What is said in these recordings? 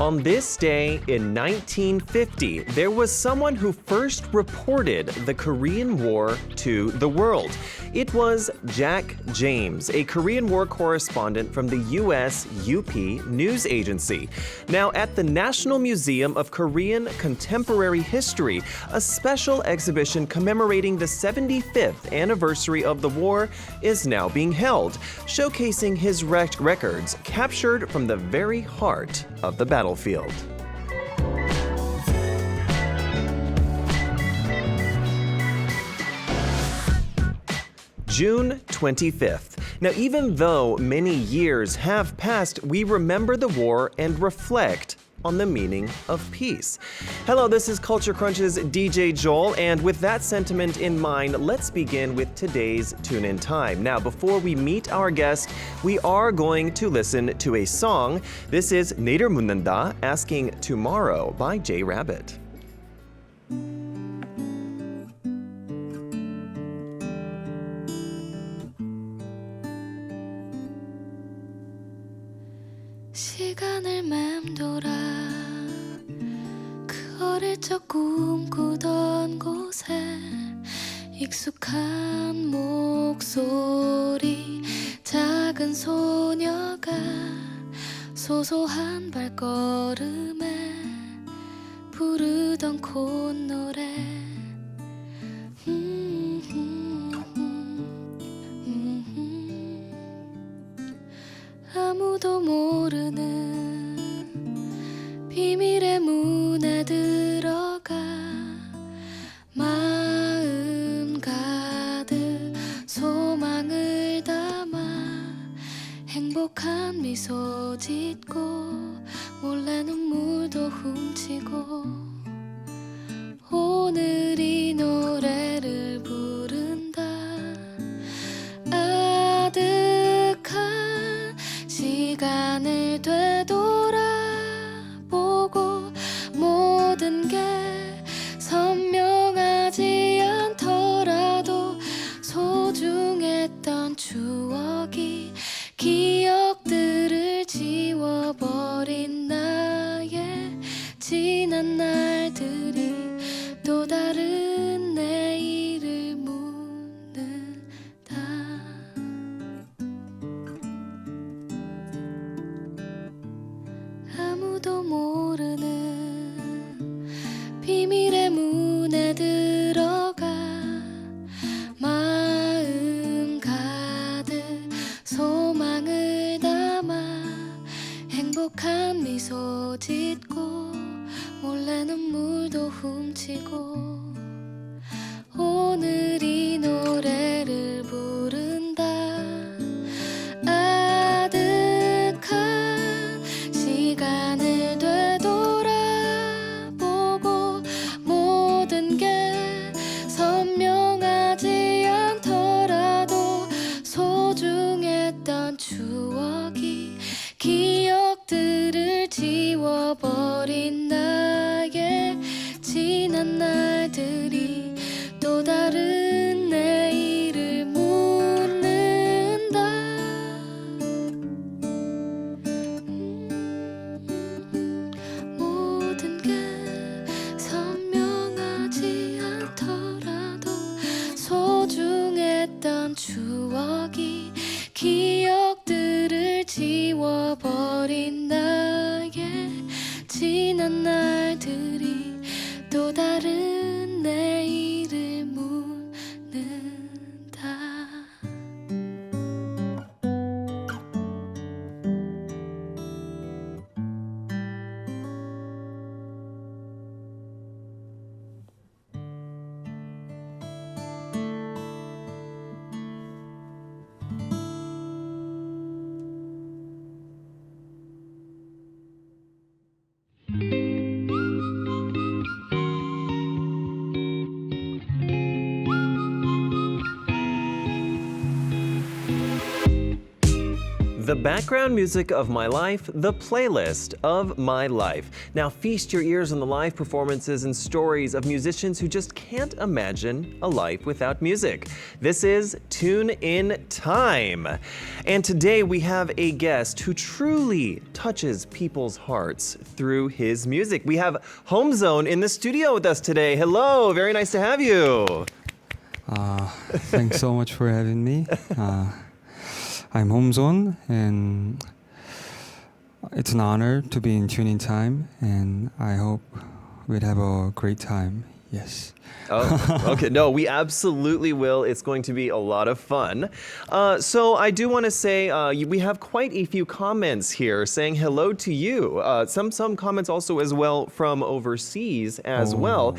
On this day in 1950, there was someone who first reported the Korean War to the world. It was Jack James, a Korean War correspondent from the U.S. UP news agency. Now, at the National Museum of Korean Contemporary History, a special exhibition commemorating the 75th anniversary of the war is now being held, showcasing his records captured from the very heart of the battlefield. June 25th. Now, even though many years have passed, we remember the war and reflect on the meaning of peace. Hello, this is Culture Crunch's DJ Joel, and with that sentiment in mind, let's begin with today's tune-in time. Now, before we meet our guest, we are going to listen to a song. This is 내일을 묻는다, Asking Tomorrow by J Rabbit. 시간을 맴돌아 그 어릴 적 꿈꾸던 곳에 익숙한 목소리 작은 소녀가 소소한 발걸음에 부르던 콧노래 아무도 모르는 비밀의 문에 들어가 마음 가득 소망을 담아 행복한 미소 짓고 몰래 눈물도 훔치고 오늘 이 노래를 부른다 아득한 시간을 되돌아보고 모든 게 선명하지 않더라도 소중했던 추억이 기억들을 지워버린 나의 지난 날들이 또 다른 내일을 묻는다 아무도 모르는 비밀의 문에 들어가 마음 가득 소망을 담아 행복한 미소 짓고 몰래 눈물도 훔치고 오늘 이 노래를 부른다 아득한 시간을 되돌아보고 모든 게 선명하지 않더라도 소중했던 추억이 기억들을 지워버린 나의 지난 날들이 또 다른 내일을 묻는다 모든 게 선명하지 않더라도 소중했던 추억이 기억들을 지워버린 나의 지난 날들이 또 다른 내일을 묻는다 background music of my life, the playlist of my life. Now feast your ears on the live performances and stories of musicians who just can't imagine a life without music. This is Tune In Time. And today we have a guest who truly touches people's hearts through his music. We have Homezone in the studio with us today. Hello, very nice to have you. Thanks so much for having me. I'm Homezone, and it's an honor to be in Tune In Time, and I hope we'd have a great time. Yes. Oh, okay. No, we absolutely will. It's going to be a lot of fun. So I do want to say we have quite a few comments here saying hello to you. Some comments also as well from overseas as well.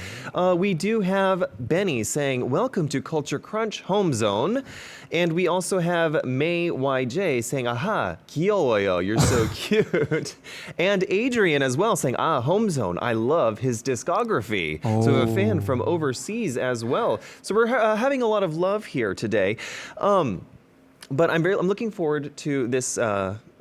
We do have Benny saying, welcome to Culture Crunch Homezone. And we also have May YJ saying, aha, 귀여워요, you're so cute. And Adrian as well saying, Homezone, I love his discography. So a fan from overseas as well. So we're having a lot of love here today. But I'm looking forward to this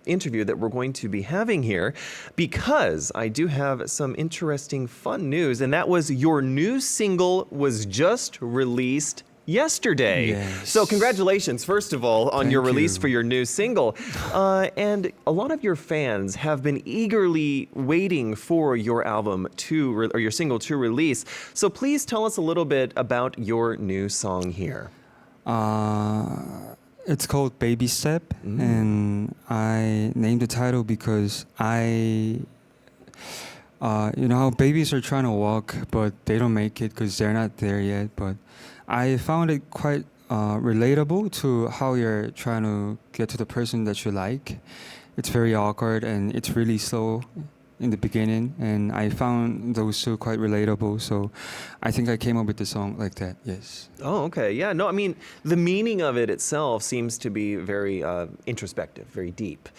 interview that we're going to be having here because I do have some interesting fun news, and that was your new single was just released yesterday. Yes. So congratulations, first of all, on your release for your new single. And a lot of your fans have been eagerly waiting for your album or your single to release. So please tell us a little bit about your new song here. It's called Baby Step, and I named the title because you know how babies are trying to walk, but they don't make it because they're not there yet. But I found it quite relatable to how you're trying to get to the person that you like. It's very awkward and it's really slow in the beginning, and I found those two quite relatable. So I think I came up with the song like that, yes. Oh, okay. Yeah, no, I mean, the meaning of it itself seems to be very introspective, very deep.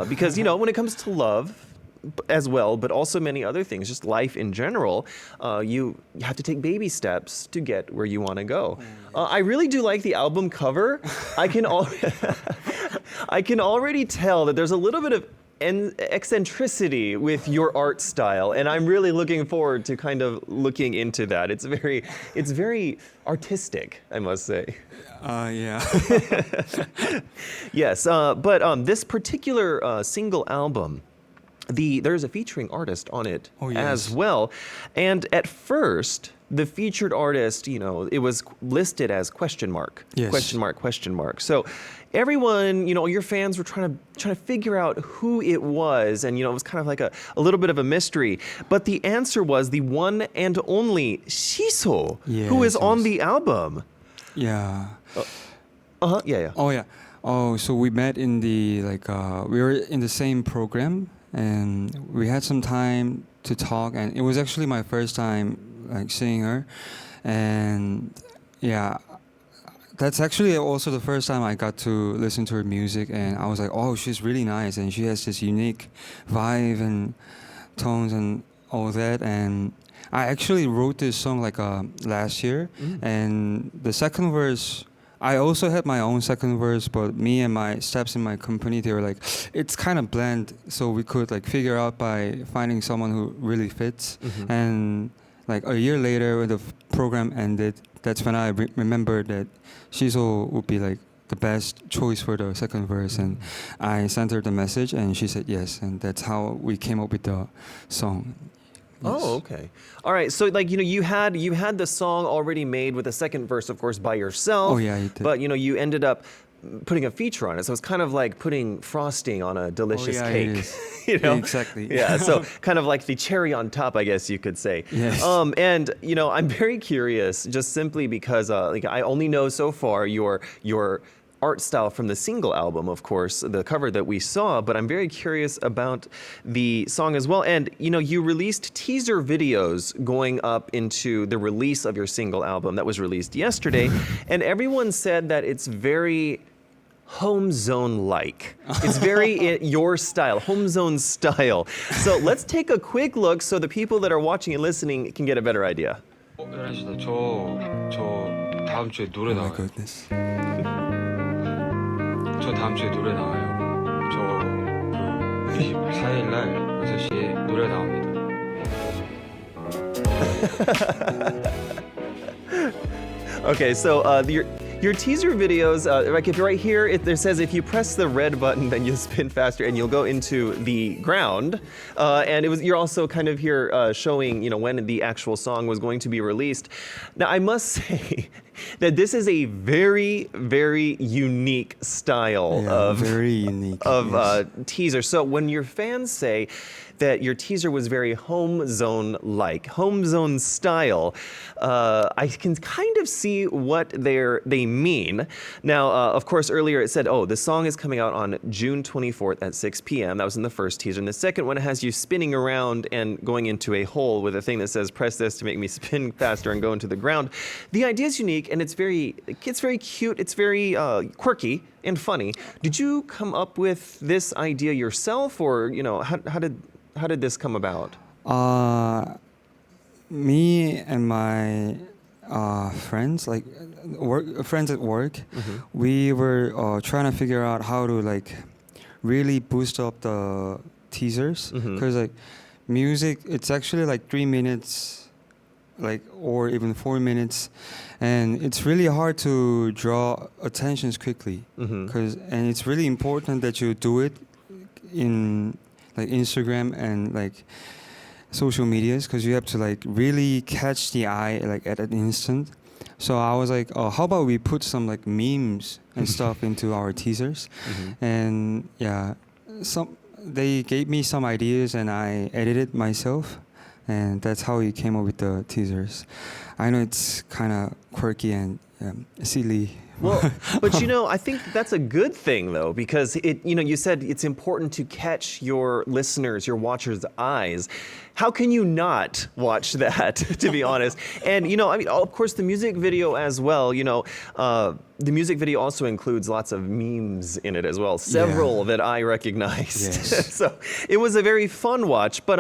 Because, you know, when it comes to love, as well, but also many other things, just life in general, you have to take baby steps to get where you want to go. I really do like the album cover. I can already tell that there's a little bit of eccentricity with your art style, and I'm really looking forward to kind of looking into that. It's very artistic, I must say. Yeah. Yes, but this particular single album, there's a featuring artist on it as well. And at first, the featured artist, you know, it was listed as question mark. Yes. Question mark. So everyone, you know, your fans were trying to figure out who it was, and you know, it was kind of like a little bit of a mystery. But the answer was the one and only Siso, who is on the album. Yeah. Yeah. Oh yeah. Oh, so we met in the we were in the same program, and we had some time to talk, and it was actually my first time seeing her, and yeah, that's actually also the first time I got to listen to her music, and I was like, oh, she's really nice, and she has this unique vibe and tones and all that. And I actually wrote this song last year, and the second verse, I also had my own second verse, but me and my steps in my company, they were like, it's kind of bland, so we could figure out by finding someone who really fits. And a year later, when the program ended, that's when I remembered that Siso would be the best choice for the second verse, and I sent her the message, and she said yes, and that's how we came up with the song. Yes. Oh, okay. All right. So, you had the song already made with the second verse, of course, by yourself. Oh, yeah, you did. But, you ended up putting a feature on it. So it's kind of like putting frosting on a delicious cake. It is. Exactly. Yeah. So kind of like the cherry on top, I guess you could say. Yes. And, I'm very curious just simply because I only know so far your art style from the single album, of course, the cover that we saw, but I'm very curious about the song as well. And, you released teaser videos going up into the release of your single album that was released yesterday, and everyone said that it's very Homezone-like. It's very your style, Homezone style. So let's take a quick look so the people that are watching and listening can get a better idea. 저 다음 주에 노래 Oh my 나와요. goodness. 저 다음 주에 노래 나와요. 저 24일 날 6시에 노래 나옵니다. Okay, so your teaser videos, like if you're right here, there says if you press the red button, then you'll spin faster and you'll go into the ground. And you're also kind of here showing, when the actual song was going to be released. Now, I must say that this is a very, very unique style teaser. So when your fans say that your teaser was very homezone-like, homezone style, I can kind of see what they mean. Now, of course, earlier it said, the song is coming out on June 24th at 6 p.m. That was in the first teaser. And the second one has you spinning around and going into a hole with a thing that says, press this to make me spin faster and go into the ground. The idea is unique, and it's very cute. It's very quirky and funny. Did you come up with this idea yourself, or, how did this come about? Me and my friends, friends at work, we were trying to figure out how to really boost up the teasers, because music, it's actually 3 minutes, or even 4 minutes, and it's really hard to draw attentions quickly, and it's really important that you do it in Instagram and social medias, because you have to really catch the eye at an instant. So I was like, how about we put some memes and stuff into our teasers, and they gave me some ideas and I edited myself, and that's how we came up with the teasers. I know it's kind of quirky and silly. Well, but I think that's a good thing though, because you said it's important to catch your listeners, your watchers' eyes. How can you not watch that, to be honest? And, of course, the music video as well, the music video also includes lots of memes in it as well, several that I recognized. Yes. So it was a very fun watch. But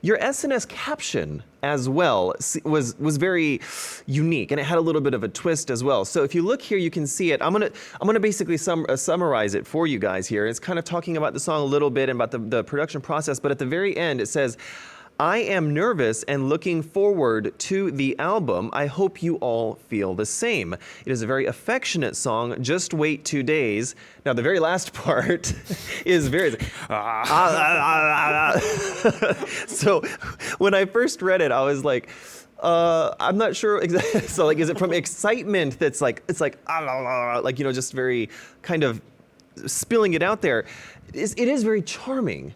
your SNS caption as well was very unique, and it had a little bit of a twist as well. So if you look here, you can see it. I'm gonna basically summarize it for you guys here. It's kind of talking about the song a little bit and about the production process, but at the very end it says, I am nervous and looking forward to the album. I hope you all feel the same. It is a very affectionate song. Just wait 2 days. Now, the very last part is very... So when I first read it, I was like, I'm not sure exactly. So is it from excitement that's just very kind of spilling it out there? It is very charming.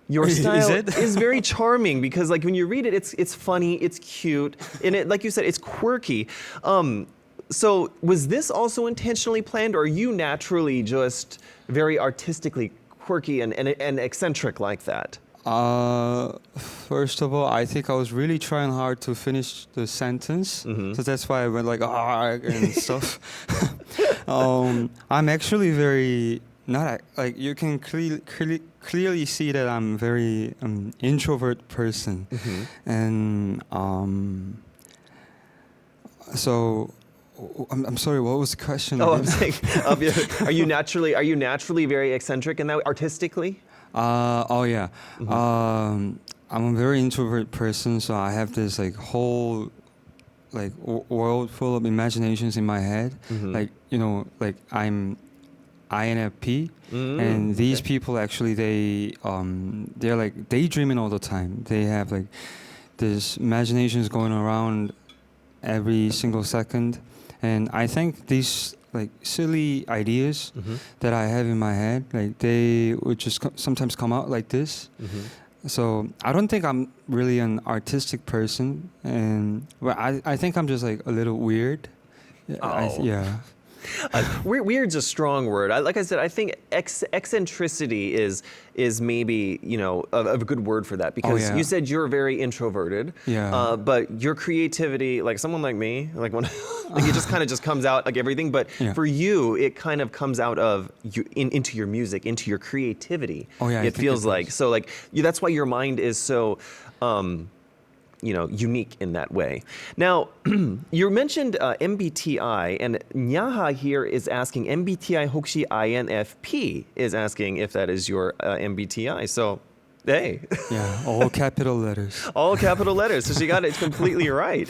Your style is very charming, because when you read it, it's funny, it's cute, and it, like you said, it's quirky. So was this also intentionally planned, or are you naturally just very artistically quirky and eccentric like that? First of all, I think I was really trying hard to finish the sentence, so that's why I went and stuff. I'm actually very not you can clearly see that I'm very introvert person, and so I'm sorry. What was the question? I'm saying, are you naturally very eccentric and that artistically? I'm a very introvert person, so I have this whole world full of imaginations in my head. I'm INFP, and these people actually they're daydreaming all the time. They have this imaginations going around every single second, and I think these silly ideas that I have in my head, they would just sometimes come out like this. So I don't think I'm really an artistic person, but I think I'm just a little weird. Weird's a strong word. Like I said, I think eccentricity is maybe a good word for that, because you said you're very introverted. But your creativity, someone like me, when it just kind of comes out everything. But for you, it kind of comes out of you into your music, into your creativity. It feels so that's why your mind is so. unique in that way. Now, you mentioned MBTI, and Nyaha here is asking MBTI 혹시 INFP is asking if that is your MBTI. So, hey. Yeah, all capital letters. All capital letters. So she got it completely right.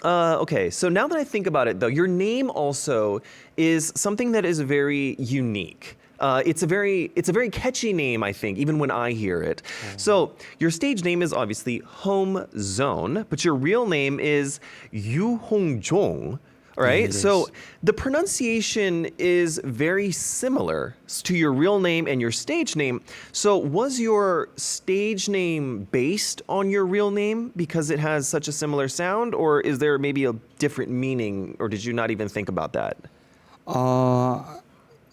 Okay, so now that I think about it, though, your name also is something that is very unique. It's a very catchy name, I think, even when I hear it. So your stage name is obviously homezone, but your real name is Yu Hongjong. Right? Yeah, so the pronunciation is very similar to your real name and your stage name. So was your stage name based on your real name because it has such a similar sound, or is there maybe a different meaning, or did you not even think about that?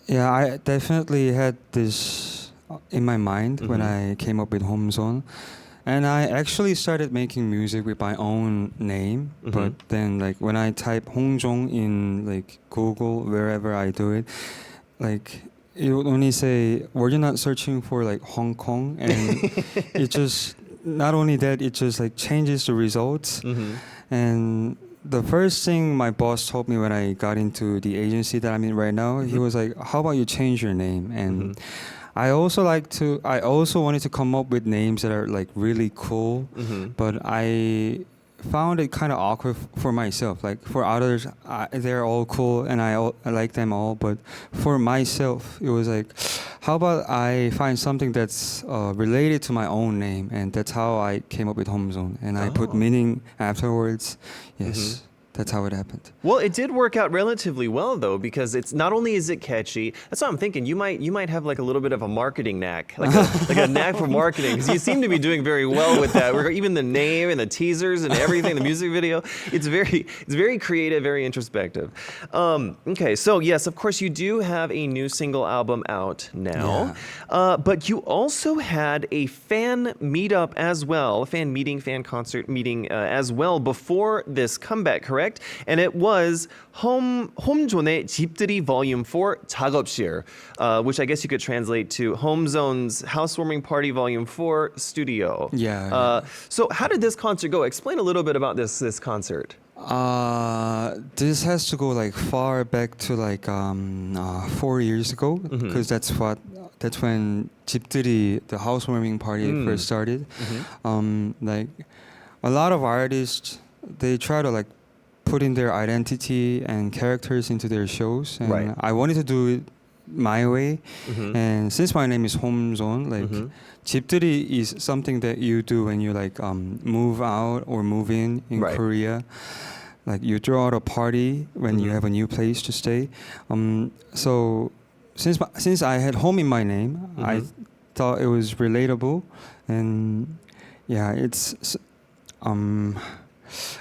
Yeah, I definitely had this in my mind when I came up with homezone. And I actually started making music with my own name, but then like when I type Hongjong in like Google, wherever I do it, like it would only say, were you not searching for like Hong Kong? And it just, not only that, it just like changes the results. And the first thing my boss told me when I got into the agency that I'm in right now, he was like, how about you change your name? And I also wanted to come up with names that are like really cool, but I found it kind of awkward for myself. Like for others, they're all cool and I like them all, but for myself, it was like, how about I find something that's related to my own name, and that's how I came up with homezone, and I put meaning afterwards. Yes. That's how it happened. Well, it did work out relatively well, though, because it's not only is it catchy. That's what I'm thinking. You might have like a little bit of a marketing knack, like a knack for marketing, because you seem to be doing very well with that. Even the name and the teasers and everything, the music video, it's very creative, very introspective. Okay, so yes, of course, you do have a new single album out now, but you also had a fan meetup as well, fan concert meeting as well before this comeback, correct? And it was 홈존의 집들이 Volume 4 작업실, which I guess you could translate to Homezone's Housewarming Party Volume 4 Studio. Yeah. So how did this concert go? Explain a little bit about this concert. This has to go like far back to like 4 years ago, because that's when 집들이, the housewarming party, first started. Like a lot of artists, they try to like put in their identity and characters into their shows, and I wanted to do it my way. And since my name is homezone, like 집들이 is something that you do when you like move out or move in Korea. Like you throw out a party when you have a new place to stay. So since I had home in my name, I thought it was relatable, and yeah, it's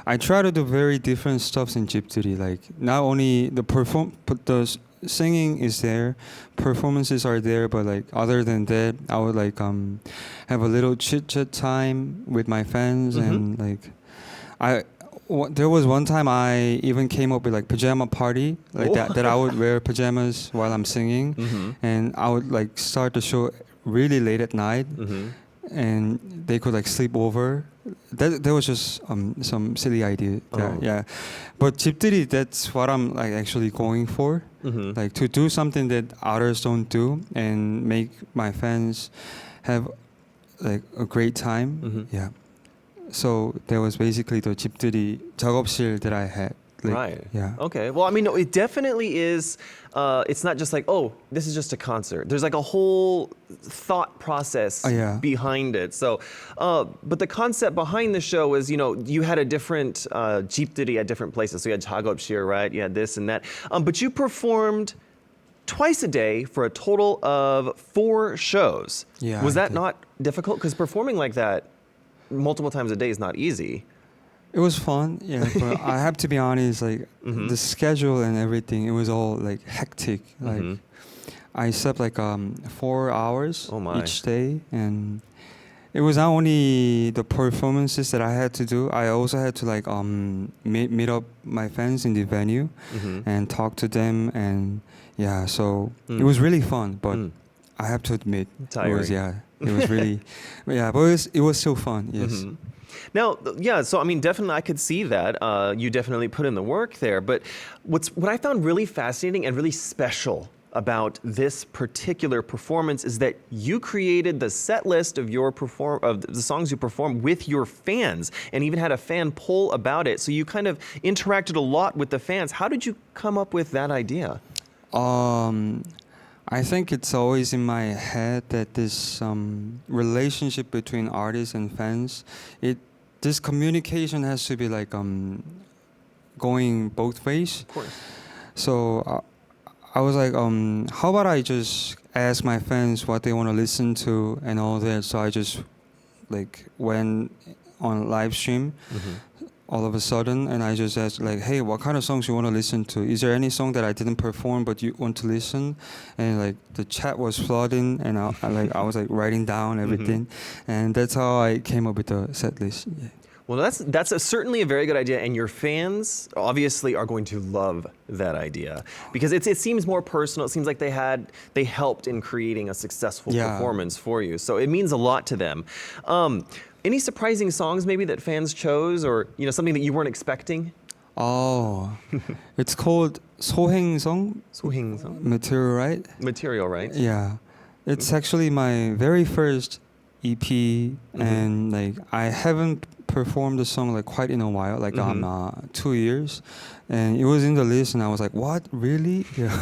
I try to do very different stuffs in 집들이. Like not only but the singing is there, performances are there, but like other than that, I would like have a little chit chat time with my fans, and like there was one time I even came up with like pajama party, like that I would wear pajamas while I'm singing, and I would like start the show really late at night, and they could like sleep over. That was just some silly idea. Yeah, but 집들이, that's what I'm like actually going for, like to do something that others don't do and make my fans have like a great time. Yeah. So that was basically the 집들이 작업실 that I had. Like, right. Yeah. Okay. Well, I mean, no, it definitely is. It's not just like, oh, this is just a concert. There's like a whole thought process behind it. So, but the concept behind the show was, you had a different 집들이 at different places. So you had 작업실, right? You had this and that. But you performed twice a day for a total of 4 shows. Yeah. Was that not difficult? Because performing like that multiple times a day is not easy. It was fun, yeah, but I have to be honest, like the schedule and everything, it was all like hectic. Like I slept like 4 hours each day, and it was not only the performances that I had to do, I also had to like meet up my fans in the venue and talk to them, and yeah, so it was really fun, but I have to admit, tiring. It was, It was really, yeah, but it was still fun. Yes. Now, yeah, so I mean, definitely I could see that. You definitely put in the work there. But what I found really fascinating and really special about this particular performance is that you created the set list of the songs you perform with your fans, and even had a fan poll about it. So you kind of interacted a lot with the fans. How did you come up with that idea? I think it's always in my head that this relationship between artists and fans, this communication has to be like going both ways. Of course. So I was like, how about I just ask my fans what they want to listen to and all that. So I just like went on live stream all of a sudden, and I just asked like, hey, what kind of songs you want to listen to? Is there any song that I didn't perform but you want to listen? And like the chat was flooding, and I was like writing down everything, and that's how I came up with the set list. Yeah. Well, that's certainly a very good idea, and your fans obviously are going to love that idea because it seems more personal. It seems like they helped in creating a successful performance for you, so it means a lot to them. Any surprising songs maybe that fans chose, or something that you weren't expecting? Oh, it's called 소행성. 소행성. Material, right? Material, right? Yeah, it's actually my very first EP, and like I haven't performed the song like quite in a while, like 2 years, and it was in the list, and I was like, "What, really?" Yeah.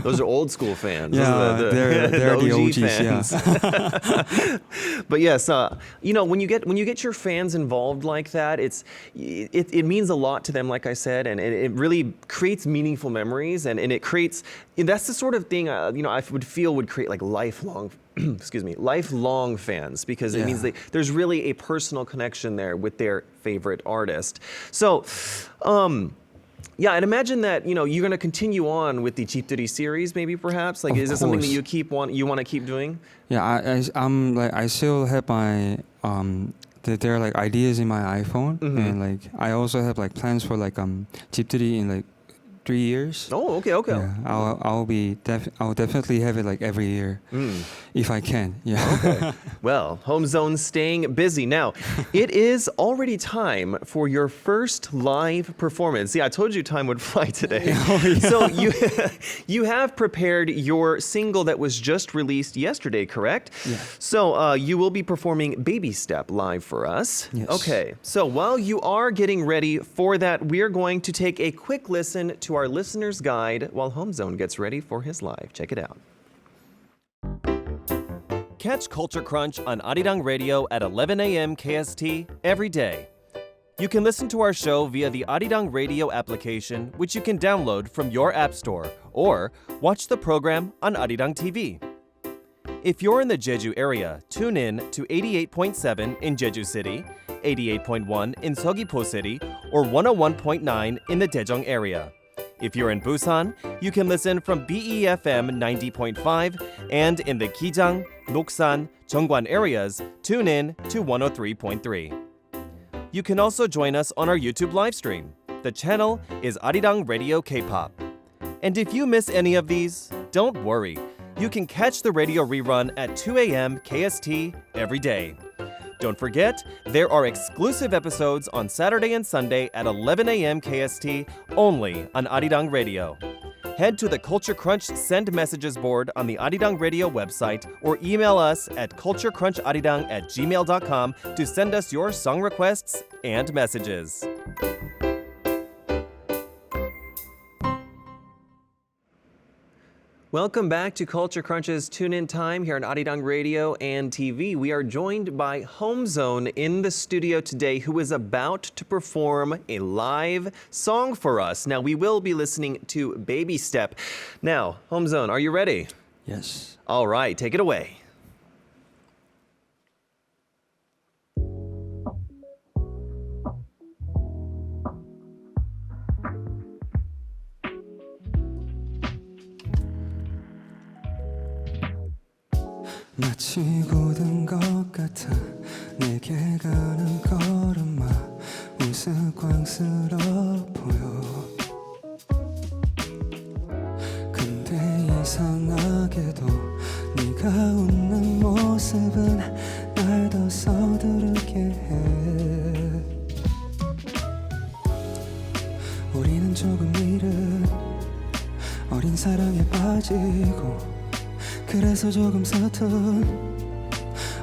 Those are old school fans. Yeah, they're the OG OGs. fans. Yeah. But yes, when you get your fans involved like that, it means a lot to them, like I said, and it really creates meaningful memories, and it creates. That's the sort of thing I would feel would create like lifelong. Lifelong fans, because it means that there's really a personal connection there with their favorite artist. So, I'd imagine that you're going to continue on with the 집들이 series, maybe perhaps. Like, is this something that you want to keep doing? Yeah, I'm like I still have my there are like ideas in my iPhone, and like I also have like plans for like 집들이 in like 3 years. Oh, okay. Yeah, I'll definitely have it like every year, if I can. Yeah. Okay. Well, Homezone's staying busy now. It is already time for your first live performance. See, I told you time would fly today. Oh, yeah. So you have prepared your single that was just released yesterday, correct? Yeah. So you will be performing Baby Step live for us. Yes. Okay. So while you are getting ready for that, we are going to take a quick listen to our listener's guide while Homezone gets ready for his live. Check it out. Catch Culture Crunch on Arirang Radio at 11 a.m. KST every day. You can listen to our show via the Arirang Radio application, which you can download from your app store, or watch the program on Arirang TV. If you're in the Jeju area, tune in to 88.7 in Jeju City, 88.1 in Seogwipo City, or 101.9 in the Daejeong area. If you're in Busan, you can listen from BEFM 90.5, and in the Gijang, Noksan, Jeongwan areas, tune in to 103.3. You can also join us on our YouTube live stream. The channel is Arirang Radio K-pop. And if you miss any of these, don't worry. You can catch the radio rerun at 2 a.m. KST every day. Don't forget, there are exclusive episodes on Saturday and Sunday at 11 a.m. KST only on Arirang Radio. Head to the Culture Crunch Send Messages board on the Arirang Radio website, or email us at culturecruncharirang@gmail.com to send us your song requests and messages. Welcome back to Culture Crunch's Tune-In Time here on Arirang Radio and TV. We are joined by Homezone in the studio today, who is about to perform a live song for us. Now, we will be listening to Baby Step. Now, Homezone, are you ready? Yes. All right, take it away. 마치 굳은 것 같아 내게 가는 걸음마 우스꽝스러워 보여 근데 이상하게도 네가 웃는 모습 모습은 날 더 서두르게 해 우리는 조금 이른 어린 사랑에 빠지고 그래서 조금 서툰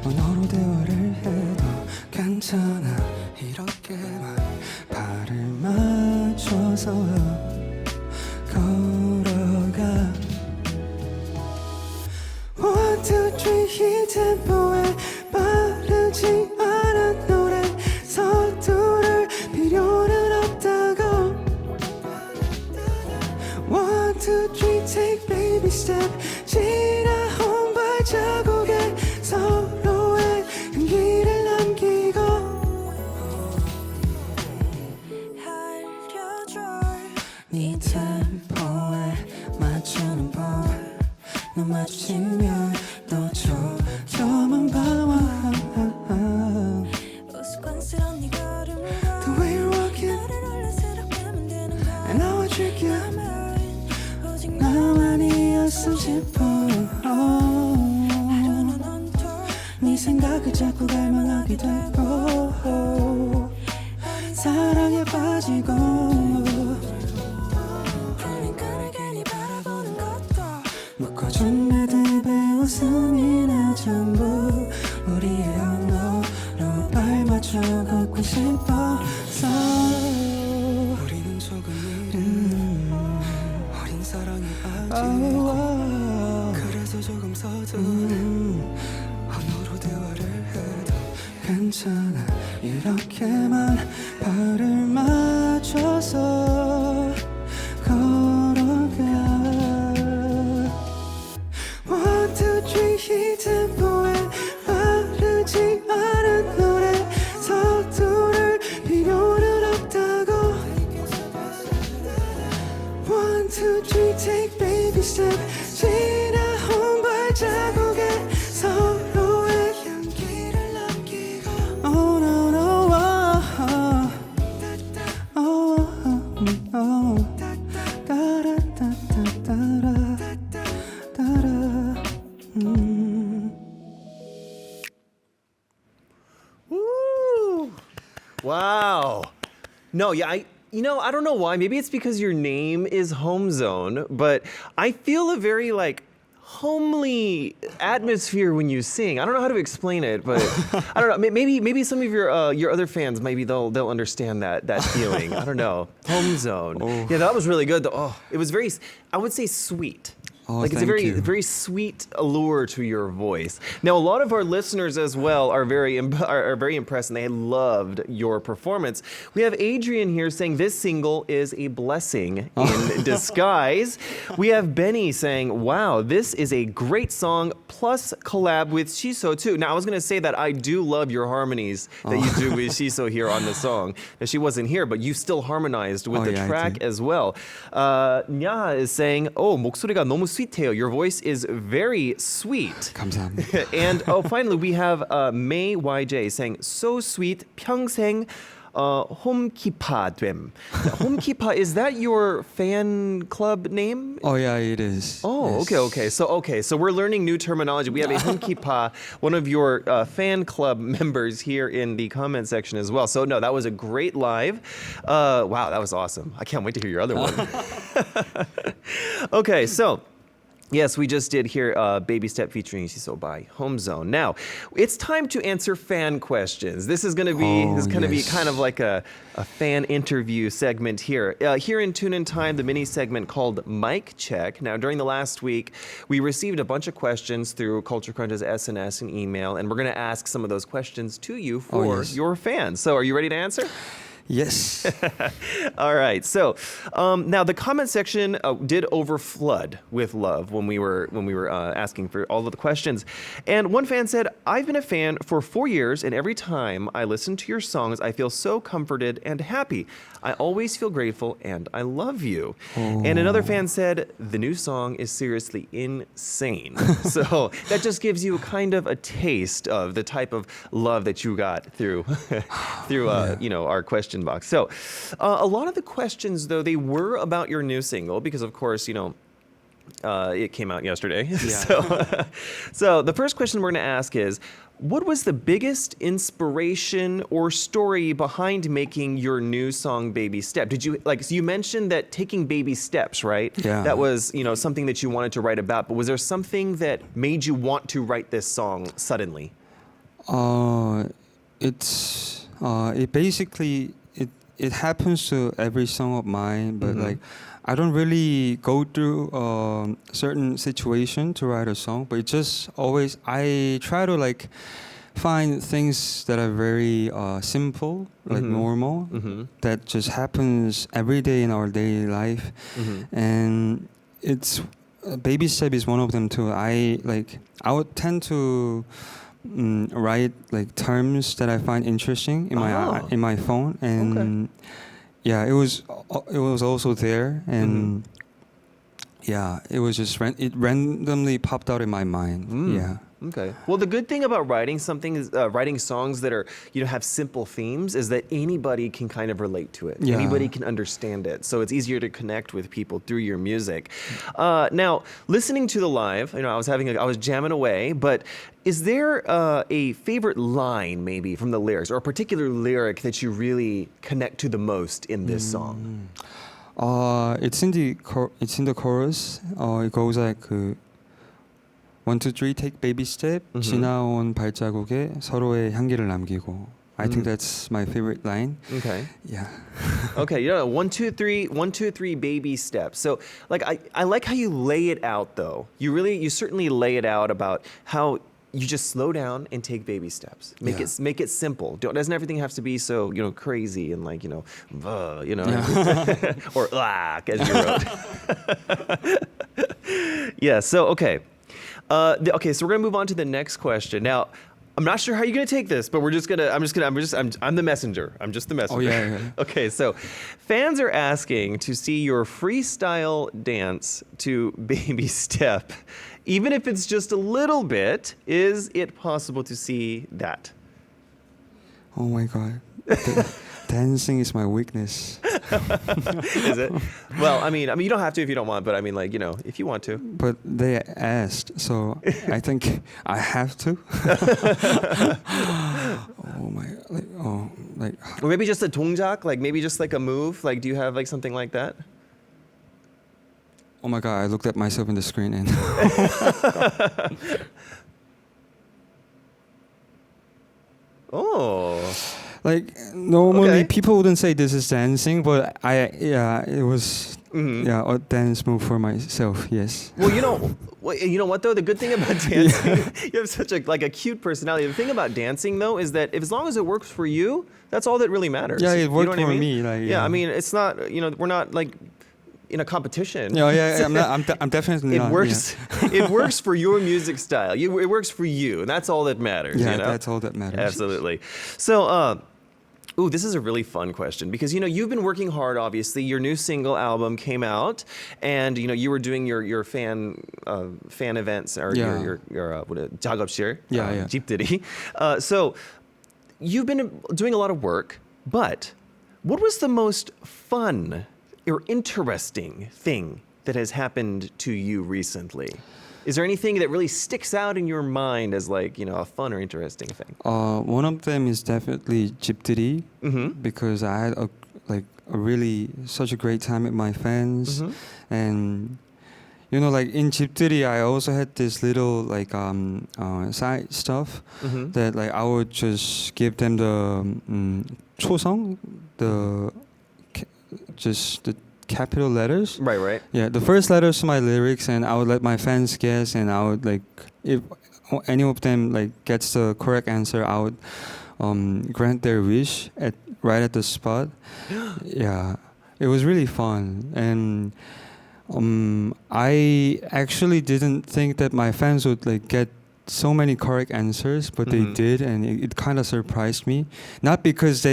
언어로 대화를 해도 괜찮아 이렇게만 발을 맞춰서 걸어가 One, two, three 이 템포에 빠르지 않은 노래 서두를 필요는 없다고 One, two, three take baby step 지나온 발자국에 서로의 향기를 남기고 네 템포에 맞추는 법 너 마주치면 너 조금만 봐와 우스꽝스런 네 걸음과 The way you're walking 나를 올라스럽게 만드는 걸 And now I trick you 오직 나만이었으면 싶어 하루는 온통 네 생각을 자꾸 갈망하게 되고 사랑에 빠지고 푸른 끈을 괜히 바라보는 것도 묶어준 내 듯의 웃음이나 전부 우리의 언어로 발맞춰 걷고 싶어서 우리는 조금 이른 어린 사랑에 빠지고 그래서 조금 서툰 언어로 대화를 해도 괜찮아 이렇게만 발을 맞춰서 걸어가 One, two, three 이 템포에 빠르지 않은 노래 서두를 필요는 없다고 One, two, three take baby step 지나온 발자국에 서로의 향기를 남기고 Oh no no oh, oh, oh, oh. 따라따따따라 따라 Woo! Wow. No, yeah, I don't know why. Maybe it's because your name is Homezone, but I feel a very homely atmosphere when you sing. I don't know how to explain it, but I don't know. Maybe some of your other fans they'll understand that feeling. I don't know. Homezone. Oh. Yeah, that was really good. Oh, it was very, I would say, sweet. Oh, It's a thank you. very sweet allure to your voice. Now, a lot of our listeners as well are very impressed, and they loved your performance. We have Adrian here saying this single is a blessing in disguise. We have Benny saying, "Wow, this is a great song." Plus collab with Siso too. Now, I was going to say that I do love your harmonies that you do with Siso here on the song. Now, she wasn't here, but you still harmonized with the yeah, I track did. as well. Nya is saying, "Oh, 목소리가 너무 sweet해요. Your voice is very sweet." 감사합니다. And finally, we have May YJ saying, "So sweet, 평생 홈키파 됨." 홈키파, is that your fan club name? Oh yeah, it is. Oh, Yes. okay. So we're learning new terminology. We have a 홈키파, one of your fan club members here in the comment section as well. So no, that was a great live. Wow, that was awesome. I can't wait to hear your other one. Okay, so yes, we just did hear Baby Step featuring Siso by Homezone. Now, it's time to answer fan questions. This is going to be be kind of like a fan interview segment here. Here in Tune In Time, the mini segment called Mic Check. Now, during the last week, we received a bunch of questions through Culture Crunch's SNS and email, and we're going to ask some of those questions to you for yes. your fans. So, are you ready to answer? Yes. All right. So now the comment section did overflood with love when we were asking for all of the questions. And one fan said, "I've been a fan for 4 years, and every time I listen to your songs, I feel so comforted and happy. I always feel grateful, and I love you." And another fan said, "The new song is seriously insane." So that just gives you kind of a taste of the type of love that you got through our question box. So a lot of the questions, though, they were about your new single because, of course, It came out yesterday. So the first question we're going to ask is, what was the biggest inspiration or story behind making your new song Baby Step? Did you so you mentioned that taking baby steps, right? Yeah. That was, something that you wanted to write about, but was there something that made you want to write this song suddenly? It basically it happens to every song of mine, but like I don't really go through a certain situation to write a song, but it just always I try to like find things that are very simple, like normal, that just happens every day in our daily life, and it's Baby Step is one of them too. I would tend to write like terms that I find interesting in my phone, and yeah, it was also there, and yeah, it was just it randomly popped out in my mind. Yeah. Okay. Well, the good thing about writing something is writing songs that are have simple themes is that anybody can kind of relate to it. Yeah. Anybody can understand it. So it's easier to connect with people through your music. Now, listening to the live, I was jamming away. But is there a favorite line maybe from the lyrics, or a particular lyric that you really connect to the most in this song? It's in the chorus. It goes like 1, 2, 3, take baby step. 지나온 발자국에 서로의 향기를 남기고. I think that's my favorite line. Okay. Yeah. Okay, 1, 2, 3, 1, 2, 3 baby steps. So like I like how you lay it out though. You certainly lay it out about how you just slow down and take baby steps. Make it simple. Doesn't everything have to be so crazy and like or as you wrote. Yeah. So okay. Okay, so we're gonna move on to the next question. Now, I'm not sure how you're gonna take this, but I'm the messenger. I'm just the messenger. Oh yeah. Okay, so fans are asking to see your freestyle dance to Baby Step, even if it's just a little bit. Is it possible to see that? Oh my God. Dancing is my weakness. Is it? Well, I mean, you don't have to if you don't want, but I mean, if you want to. But they asked, so I think I have to. Or maybe just a 동작, maybe just like a move. Do you have something like that? Oh my God! I looked at myself in the screen and. Oh. Normally people wouldn't say this is dancing, but it was a dance move for myself. Yes. Well, you know what though? The good thing about dancing, you have such a cute personality. The thing about dancing though is that as long as it works for you, that's all that really matters. Yeah, it worked for me. I mean, it's not. We're not in a competition. Yeah. I'm definitely not. It works. It works for your music style. It works for you, and that's all that matters. Yeah, that's all that matters. Absolutely. So, this is a really fun question because you've been working hard. Obviously, your new single album came out, and you were doing your fan events or your 작업실, 집들이. So you've been doing a lot of work, but what was the most fun or interesting thing that has happened to you recently? Is there anything that really sticks out in your mind as a fun or interesting thing? One of them is definitely 집들이, because I had a really such a great time with my fans, and in 집들이 I also had this little side stuff that I would just give them the 초성, the capital letters. Right. Yeah, the first letters to my lyrics, and I would let my fans guess, and I would if any of them gets the correct answer, I would grant their wish right at the spot. Yeah, it was really fun, and I actually didn't think that my fans would get so many correct answers, but they did, and it kind of surprised me. Not because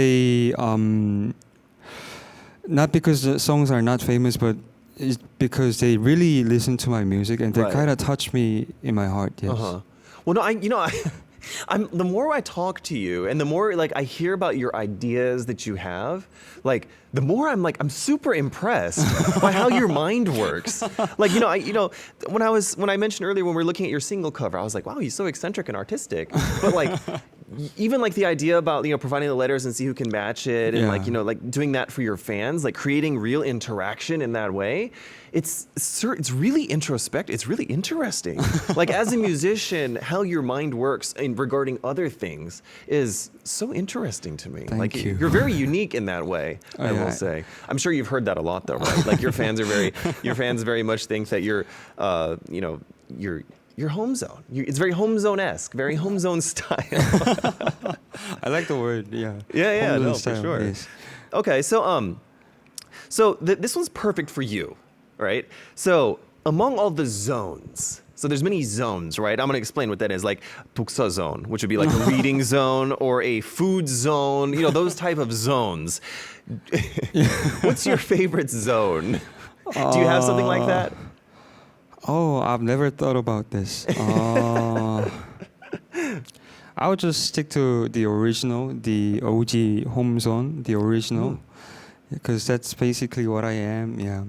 not because the songs are not famous, but it's because they really listen to my music and they kind of touch me in my heart. Yes. Well, no, The more I talk to you and the more like I hear about your ideas that you have, like the more I'm super impressed by how your mind works. Like, when I mentioned earlier when we were looking at your single cover, I was like, wow, he's so eccentric and artistic. But like even like the idea about, providing the letters and see who can match it and like doing that for your fans, like creating real interaction in that way. It's really introspective. It's really interesting. Like as a musician, how your mind works in regarding other things is so interesting to me. Thank you. You're very unique in that way, I will say. I'm sure you've heard that a lot though, right? Like your fans very much think that you're home zone. It's very home zone-esque, very home zone style. I like the word, yeah. Yeah, Home zone no, style, for sure. yes. Okay, so this one's perfect for you, right? So among all the zones, so there's many zones, right? I'm gonna explain what that is, like 독서 zone, which would be like a reading zone or a food zone, those type of zones. What's your favorite zone? Do you have something like that? Oh, I've never thought about this. I would just stick to the original, the OG home zone, the original, because that's basically what I am. Yeah,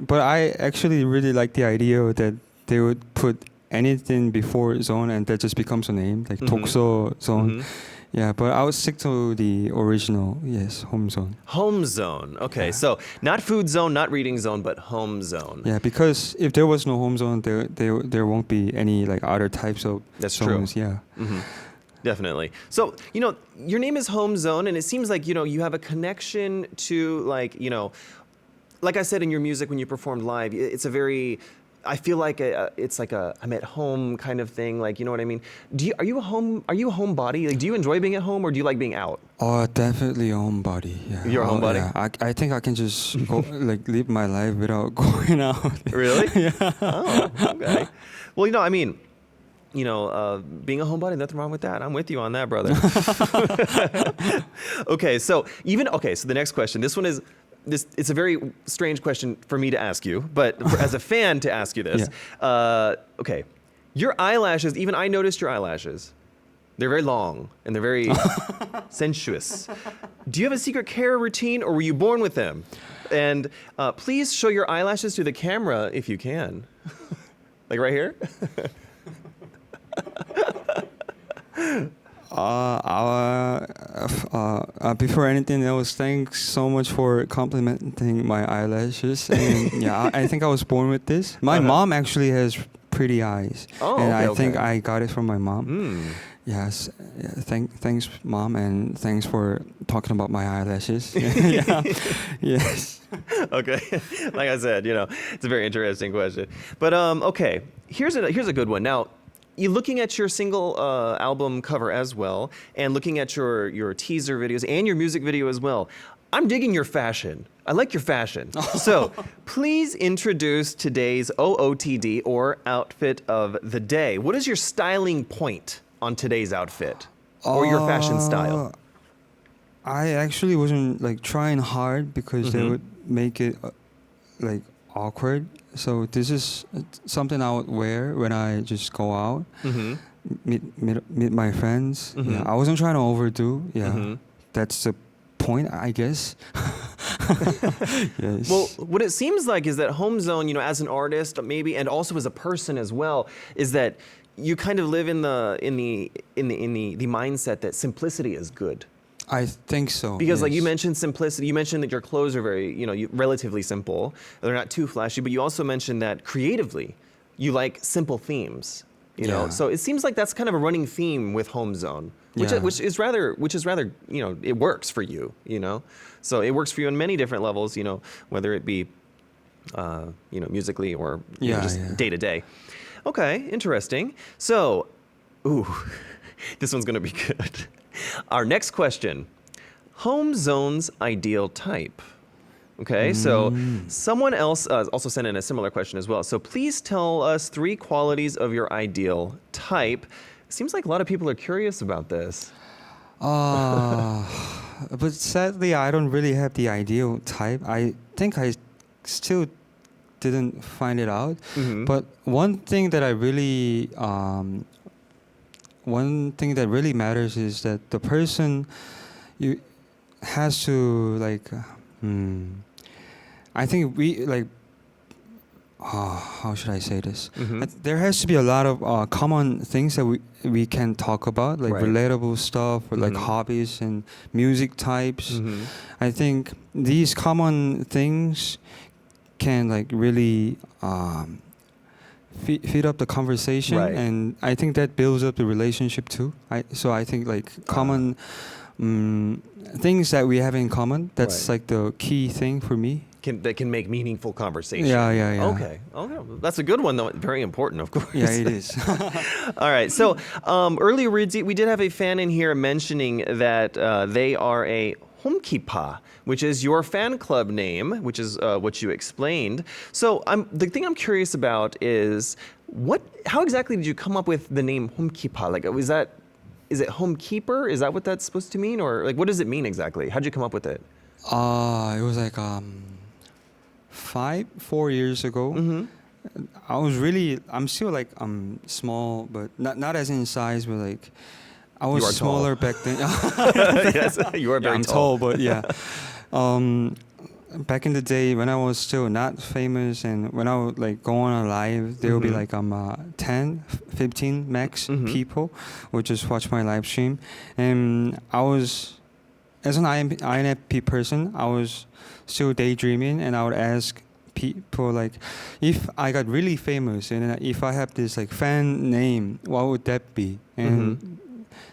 but I actually really like the idea that they would put anything before zone and that just becomes a name, like 독서 zone. Mm-hmm. Yeah, but I would stick to the original, yes, home zone. Home zone. Okay, Yeah. so not food zone, not reading zone, but home zone. Yeah, because if there was no home zone, there won't be any like other types of That's zones. true. Yeah. Mm-hmm. Definitely. So, your name is Home Zone, and it seems like, you have a connection to like I said in your music when you performed live, it's a very, I feel like it's like a I'm at home kind of thing, like, you know what I mean? Are you a homebody? Like, do you enjoy being at home or do you like being out? Oh, definitely a homebody. Yeah. You're a homebody? Yeah. I think I can just go, like live my life without going out. Really? Yeah. Oh, okay. Well, being a homebody, nothing wrong with that. I'm with you on that, brother. So the next question. This one is it's a very strange question for me to ask you, but as a fan to ask you this. Yeah. Okay. Your eyelashes, even I noticed your eyelashes. They're very long and they're very sensuous. Do you have a secret care routine or were you born with them? And please show your eyelashes to the camera if you can. Like right here? Before anything else, thanks so much for complimenting my eyelashes. And I think I was born with this. My mom actually has pretty eyes, and I think I got it from my mom. Yes, thanks, mom, and thanks for talking about my eyelashes. Yes. Okay, like I said, it's a very interesting question. But okay, here's a good one. Now, you're looking at your single album cover as well, and looking at your teaser videos and your music video as well. I'm digging your fashion. I like your fashion. So please introduce today's OOTD or outfit of the day. What is your styling point on today's outfit or your fashion style? I actually wasn't like trying hard because they would make it like awkward. So this is something I would wear when I just go out, meet my friends. Yeah, I wasn't trying to overdo. Yeah, that's the point, I guess. Yes. Well, what it seems like is that Home Zone, as an artist, maybe, and also as a person as well, is that you kind of live in the mindset that simplicity is good. I think so. Because like yes. you mentioned simplicity, you mentioned that your clothes are very, relatively simple. They're not too flashy, but you also mentioned that creatively, you like simple themes. So it seems like that's kind of a running theme with Home Zone, which is rather, it works for you. So it works for you on many different levels. Whether it be, musically or just day to day. Okay, interesting. So, this one's gonna be good. Our next question, Home Zone's ideal type. Okay, so someone else also sent in a similar question as well. So please tell us 3 qualities of your ideal type. Seems like a lot of people are curious about this. But sadly, I don't really have the ideal type. I think I still didn't find it out. But one thing that I really one thing that really matters is that the person you has to like. I think we like. How should I say this? There has to be a lot of common things that we can talk about, like Right. relatable stuff, or like hobbies and music types. I think these common things can like really feed up the conversation, Right. and I think that builds up the relationship too. So I think like common things that we have in common. That's Right. like the key thing for me. That can make meaningful conversation. Yeah. Okay. That's a good one, though. Very important, of course. Yeah, it is. All right. So earlier we did have a fan in here mentioning that they are a 홈키파, which is your fan club name, which is what you explained. So the thing I'm curious about is how exactly did you come up with the name 홈키파? Like, is it homekeeper? Is that what that's supposed to mean? Or like, what does it mean exactly? How'd you come up with it? It was like 4 years ago. I'm still like small, but not as in size, but like I was You are smaller back then. Yes, you are very I'm tall, but yeah. Back in the day when I was still not famous, and when I would like go on a live, there would be like 10, 15 max people would just watch my live stream, and I was, as an INFP person, I was still daydreaming, and I would ask people like, if I got really famous and if I have this like fan name, what would that be? And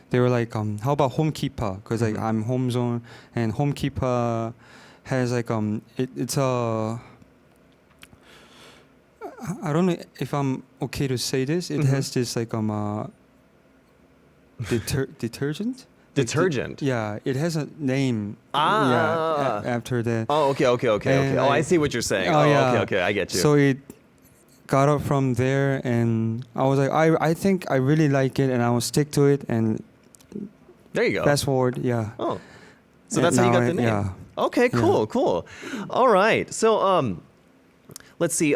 they were like, how about homekeepa? Because like I'm homezone, and homekeepa has like it's a, I don't know if I'm okay to say this. It has this like detergent. Detergent. Yeah, it has a name. Ah. Yeah, after that. Oh, okay. And Oh, I see what you're saying. Oh, yeah. Okay, I get you. So it got up from there, and I was like, I think I really like it, and I will stick to it. And there you go. fast forward, yeah. Oh, so that's how you got the name. Yeah. Okay, cool. All right. So, let's see.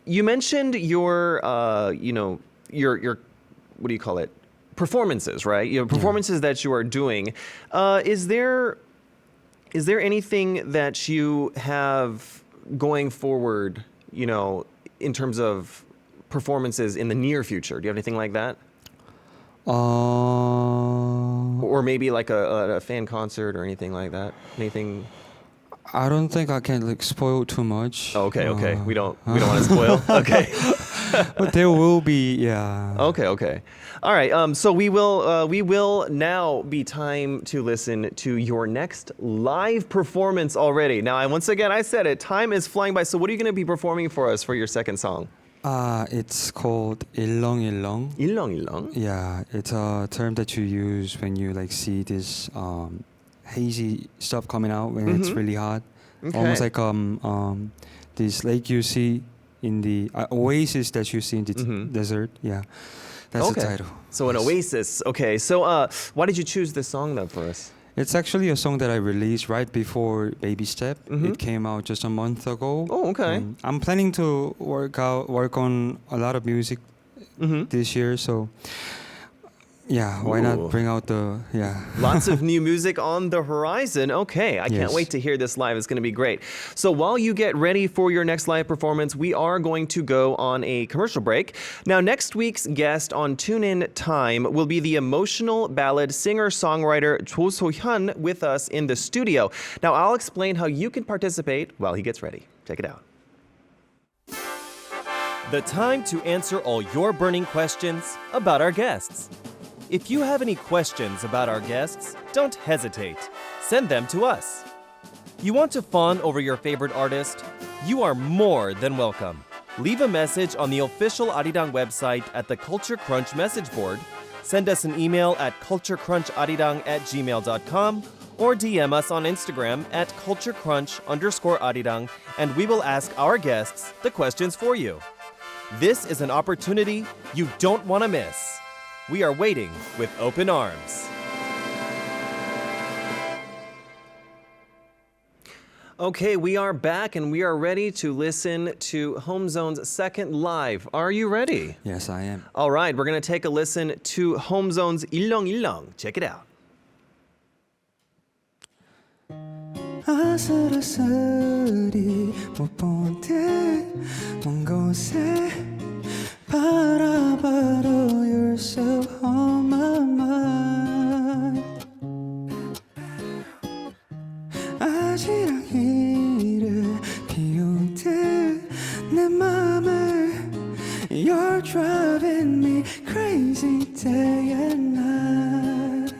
You mentioned your, your what do you call it? Performances, right? Performances that you are doing. Is there anything that you have going forward, in terms of performances in the near future? Do you have anything like that? Or maybe like a fan concert or anything like that? Anything? I don't think I can like spoil too much. Okay. We don't want to spoil. Okay. But there will be, yeah. Okay. All right. So we will now be time to listen to your next live performance already. Now, once again, I said it. Time is flying by. So what are you going to be performing for us for your second song? It's called 일렁일렁. 일렁일렁. Yeah, it's a term that you use when you like see this hazy stuff coming out when it's really hot. Okay. Almost like this lake you see in the oasis that you see in the desert. Yeah, that's the title. So an oasis. Okay. So why did you choose this song then for us? It's actually a song that I released right before Baby Step. It came out just a month ago. Oh, okay. I'm planning to work on a lot of music this year, so yeah, why not bring out the Lots of new music on the horizon. Okay, I can't wait to hear this live. It's going to be great. So while you get ready for your next live performance, we are going to go on a commercial break. Now, next week's guest on Tune In Time will be the emotional ballad singer-songwriter Cho So-hyun with us in the studio. Now, I'll explain how you can participate while he gets ready. Check it out. The time to answer all your burning questions about our guests. If you have any questions about our guests, don't hesitate. Send them to us. You want to fawn over your favorite artist? You are more than welcome. Leave a message on the official Arirang website at the Culture Crunch message board. Send us an email at culturecruncharirang@gmail.com or DM us on Instagram at culturecrunch_Arirang, and we will ask our guests the questions for you. This is an opportunity you don't want to miss. We are waiting with open arms. Okay, we are back and we are ready to listen to Homezone's second live. Are you ready? Yes, I am. All right, we're going to take a listen to Homezone's 일렁일렁. Check it out. 아슬아슬이 못 본 듯 먼 곳에 바라봐도 You're so on my mind. 아지랑이를 피우듯 내 맘을 You're driving me crazy day and night.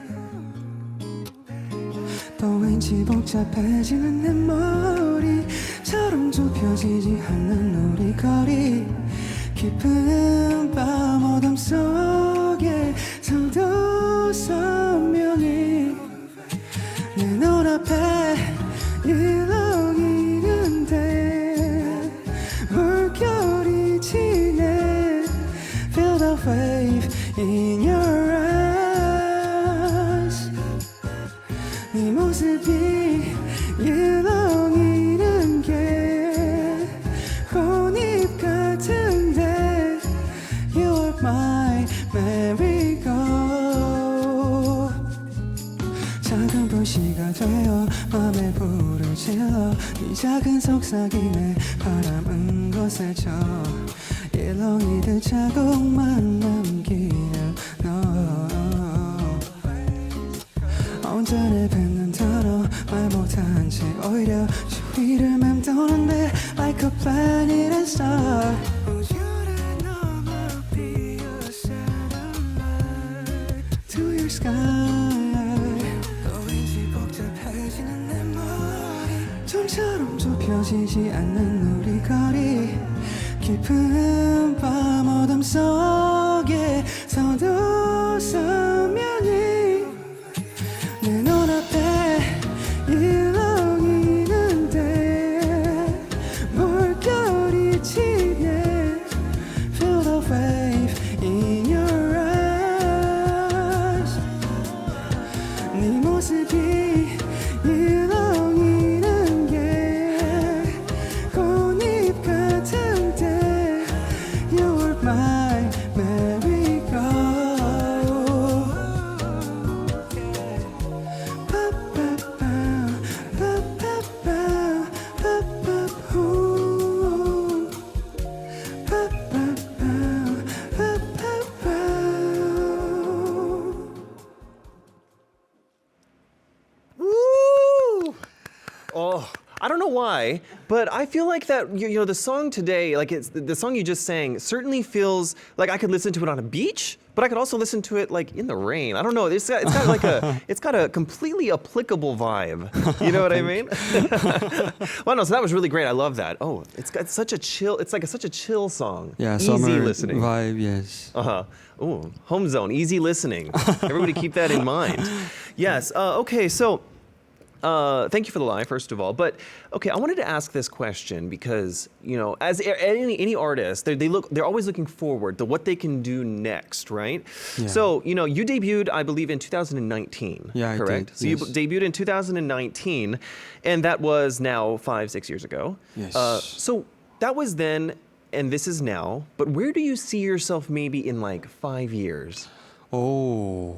또 왠지 복잡해지는 내 머리처럼 좁혀지지 않는 우리 거리 깊은 밤 어둠 속에 서도 선명히 내 눈앞에 일렁이는데 물결이 지네 Feel the wave in your eyes 네 모습이 일렁이는 게 꽃잎 같은데 You are my merry-go 작은 불씨가 되어 맘에 불을 질러 이 작은 속삭임에 바람은 것에 져 일렁이듯 자국만 남기는 너 혼자 내뱉는 단어 말 못한 채 오히려 주위를 맴도는데 Like a planet and star 우주를 넘어 be a satellite To your sky 또 왠지 복잡해지는 내 머리 좀처럼 좁혀지지 않는 우리 거리 깊은 밤 어둠 속에 서도 선명히 내 눈앞에 일렁이는데 물결이 지네 Feel the wave in your eyes 네 모습이 일렁이는 게 꽃잎 같은데 You are my merry-go Oh, I don't know why, but I feel like that, you know, the song today, like it's the song you just sang certainly feels like I could listen to it on a beach, but I could also listen to it like in the rain. I don't know. It's got like it's got a completely applicable vibe. You know what I mean? Well, no, so that was really great. I love that. Oh, it's got such a chill, it's like such a chill song. Yeah, easy summer listening. vibe, yes. Uh-huh. Oh, home zone, easy listening. Everybody keep that in mind. Yes. Okay, so thank you for the live, first of all. But okay, I wanted to ask this question because, you know, as any artist, they're always looking forward to what they can do next, right? Yeah. So, you know, you debuted, I believe, in 2019. Yeah, correct? I did. So yes. you debuted in 2019, and that was now 5-6 years ago. Yes. So that was then, and this is now. But where do you see yourself maybe in like 5 years? Oh.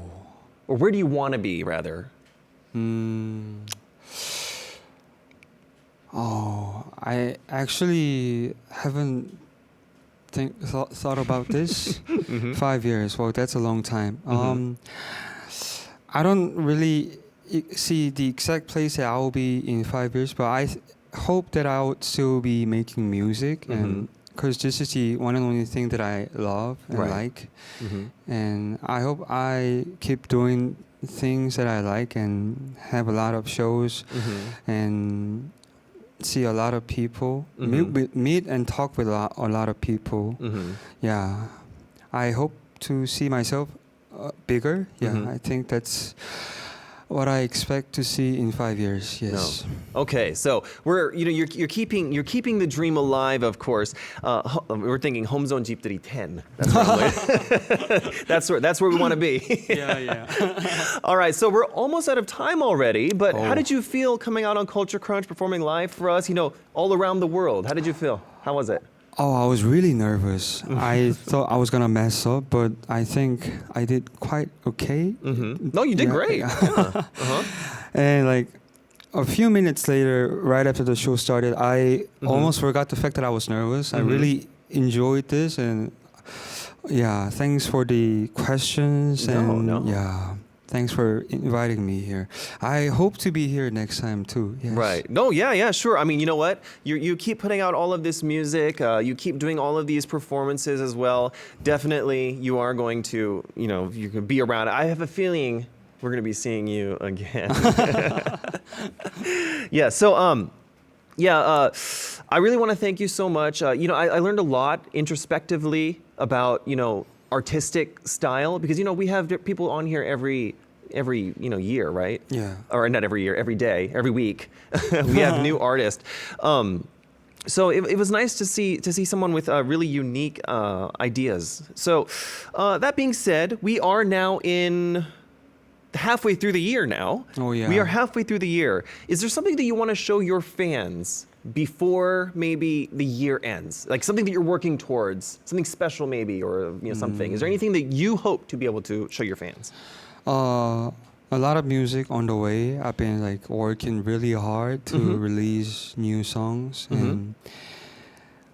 Or where do you want to be, rather? Oh, I actually haven't thought about this. 5 years. Well, that's a long time. I don't really see the exact place that I will be in 5 years, but I hope that I would still be making music, and because this is the one and only thing that I love and like, and I hope I keep doing things that I like and have a lot of shows and see a lot of people, meet and talk with a lot of people. Yeah, I hope to see myself bigger. Yeah, I think that's what I expect to see in 5 years. Yes. No. Okay, so you're keeping the dream alive, of course. We're thinking homezone 집들이 10. That's where we want to be. Yeah. All right, so we're almost out of time already. But how did you feel coming out on Culture Crunch, performing live for us? All around the world. How did you feel? How was it? Oh, I was really nervous. I thought I was gonna mess up, but I think I did quite okay. Mm-hmm. No, you did great. Yeah. Uh-huh. And like a few minutes later, right after the show started, I almost forgot the fact that I was nervous. I really enjoyed this, and yeah, thanks for the questions thanks for inviting me here. I hope to be here next time too. Yes. Right. No, yeah, sure. I mean, you know what? You keep putting out all of this music. You keep doing all of these performances as well. Definitely, you are going to, you can be around. I have a feeling we're going to be seeing you again. Yeah. So, I really want to thank you so much. I learned a lot introspectively about, artistic style, because we have people on here every year, right? Yeah. Or not every year, every day, every week. We have new artists. So it was nice to see someone with really unique ideas. So that being said, we are now in halfway through the year now. Oh yeah. We are halfway through the year. Is there something that you want to show your fans before maybe the year ends, like something that you're working towards, something special maybe, or something? Is there anything that you hope to be able to show your fans? A lot of music on the way. I've been like working really hard to release new songs, and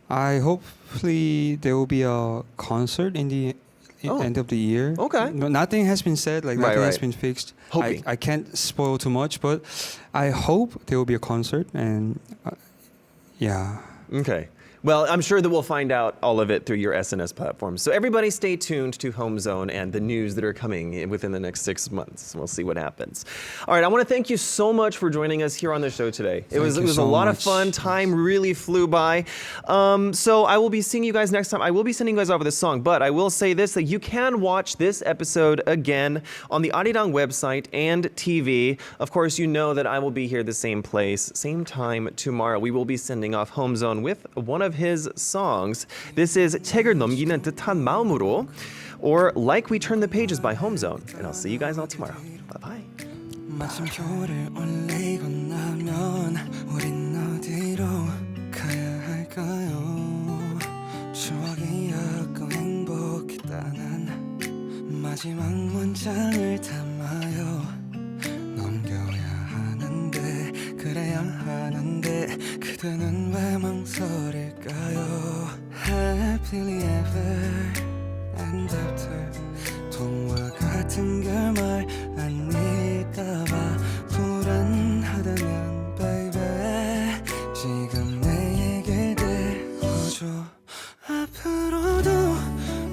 I hopefully there will be a concert in the end of the year. Okay. No, nothing has been said, like nothing has been fixed. Hoping. I can't spoil too much, but I hope there will be a concert, and yeah. Okay. Well, I'm sure that we'll find out all of it through your SNS platforms. So everybody stay tuned to HomeZone and the news that are coming within the next 6 months. We'll see what happens. All right, I want to thank you so much for joining us here on the show today. It was a lot of fun. Time really flew by. So I will be seeing you guys next time. I will be sending you guys off with a song, but I will say this, that you can watch this episode again on the Arirang website and TV. Of course, you know that I will be here the same place, same time tomorrow. We will be sending off HomeZone with one of his songs. This is 책을 넘기는 듯한 마음으로, or Like We Turn the Pages by HomeZone. And I'll see you guys all tomorrow. Bye-bye. 마침표를 올리고 나면 우린 어디로 가야 할까요? 추억이었고 행복했다는 마지막 문장을 담아요. 넘겨야 하는데 그래야 하는데 그대는 왜 망설일까요? Happily ever and after 통화 같은 결말 아닐까봐 불안하다면 baby 지금 내 얘길 들어줘. 앞으로도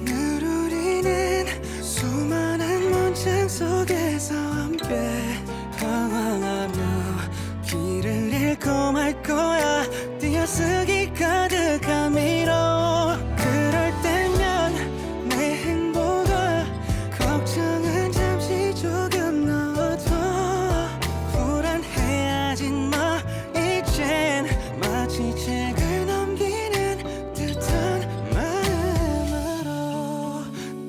늘 우리는 수많은 문장 속에서 함께 방황하며 길을 잃고 말 거야. 띄어쓰기 가득한 미로. 그럴 때면 내 행복과 걱정은 잠시 조금 넣어둬. 불안해하진 마 이젠 마치 책을 넘기는 듯한 마음으로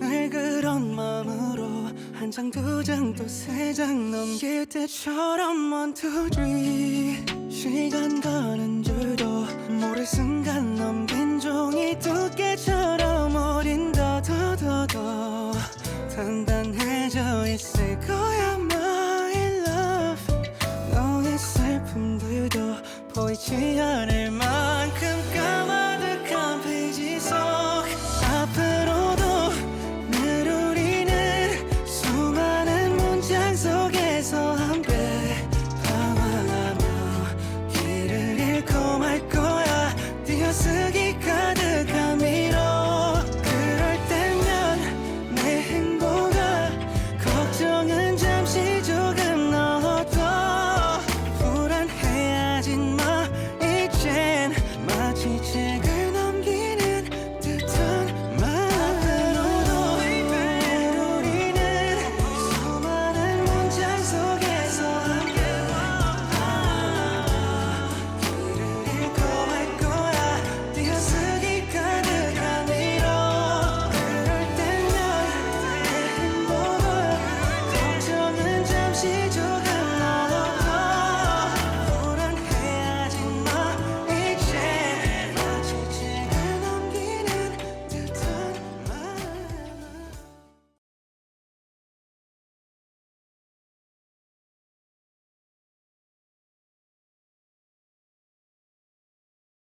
늘 그런 마음으로 한 장 두 장 또 세 장 넘길 때처럼 1, 2, 3 시간 가는 줄도 모를 순간 넘긴 종이 두께처럼 우린 더 단단해져 있을 거야 my love. 너의 슬픔들도 보이지 않을 만